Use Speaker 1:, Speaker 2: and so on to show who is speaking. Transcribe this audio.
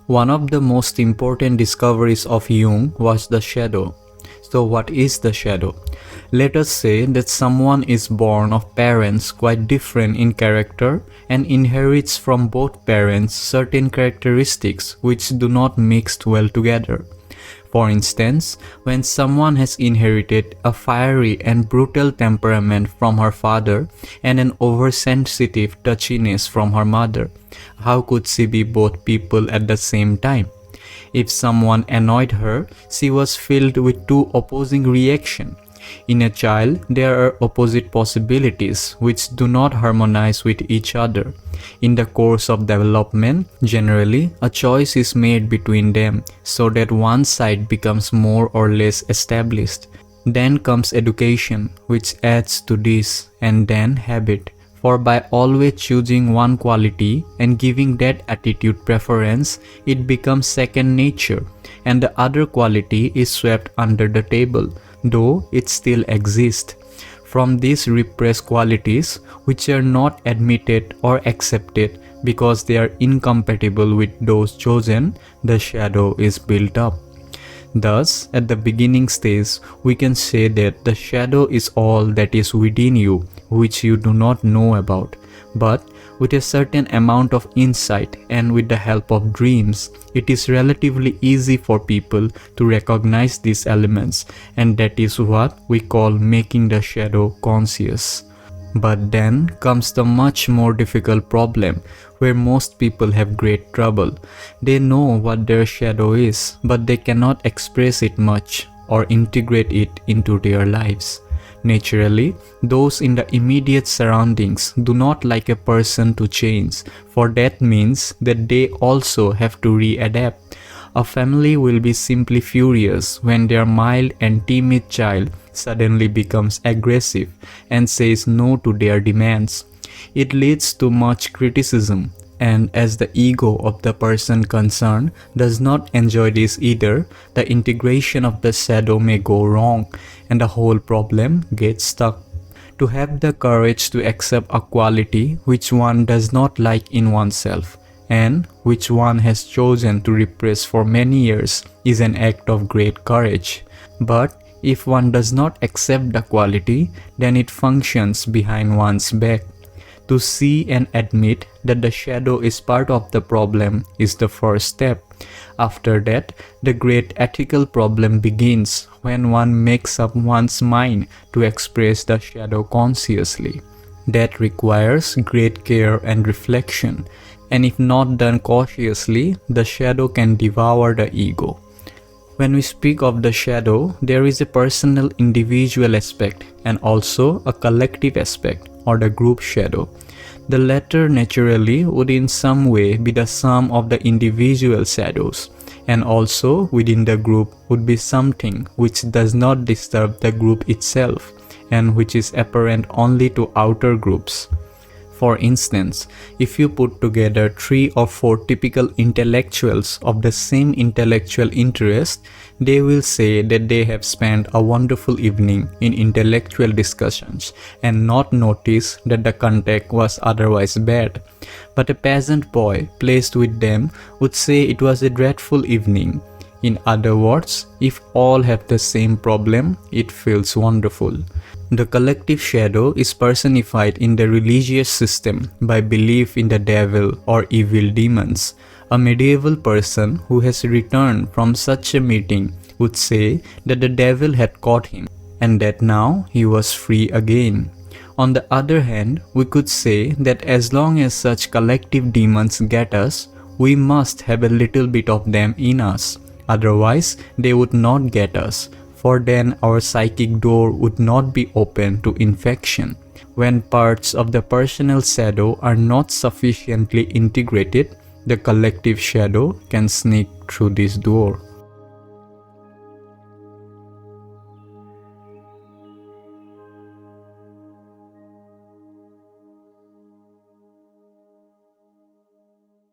Speaker 1: One of the most important discoveries of Jung was the shadow. So what is the shadow? Let us say that someone is born of parents quite different in character and inherits from both parents certain characteristics which do not mix well together. For instance, when someone has inherited a fiery and brutal temperament from her father and an oversensitive touchiness from her mother, how could she be both people at the same time? If someone annoyed her, she was filled with two opposing reactions. In a child, there are opposite possibilities which do not harmonize with each other. In the course of development, generally, a choice is made between them so that one side becomes more or less established. Then comes education, which adds to this, and then habit. For by always choosing one quality and giving that attitude preference, it becomes second nature, and the other quality is swept under the table, though it still exists. From these repressed qualities, which are not admitted or accepted because they are incompatible with those chosen, the shadow is built up. Thus, at the beginning stage, we can say that the shadow is all that is within you, which you do not know about. But with a certain amount of insight and with the help of dreams, it is relatively easy for people to recognize these elements, and that is what we call making the shadow conscious. But then comes the much more difficult problem, where most people have great trouble. They know what their shadow is, but they cannot express it much or integrate it into their lives. Naturally, those in the immediate surroundings do not like a person to change, for that means that they also have to readapt. A family will be simply furious when their mild and timid child suddenly becomes aggressive and says no to their demands. It leads to much criticism, and as the ego of the person concerned does not enjoy this either, the integration of the shadow may go wrong and the whole problem gets stuck. To have the courage to accept a quality which one does not like in oneself and which one has chosen to repress for many years is an act of great courage. But if one does not accept the quality, then it functions behind one's back. To see and admit that the shadow is part of the problem is the first step. After that, the great ethical problem begins when one makes up one's mind to express the shadow consciously. That requires great care and reflection, and if not done cautiously, the shadow can devour the ego. When we speak of the shadow, there is a personal individual aspect and also a collective aspect, or the group shadow. The latter naturally would in some way be the sum of the individual shadows, and also within the group would be something which does not disturb the group itself and which is apparent only to outer groups. For instance, if you put together 3 or 4 typical intellectuals of the same intellectual interest, they will say that they have spent a wonderful evening in intellectual discussions and not notice that the contact was otherwise bad. But a peasant boy placed with them would say it was a dreadful evening. In other words, if all have the same problem, it feels wonderful. The collective shadow is personified in the religious system by belief in the devil or evil demons. A medieval person who has returned from such a meeting would say that the devil had caught him and that now he was free again. On the other hand, we could say that as long as such collective demons get us, we must have a little bit of them in us. Otherwise, they would not get us, for then our psychic door would not be open to infection. When parts of the personal shadow are not sufficiently integrated, the collective shadow can sneak through this door.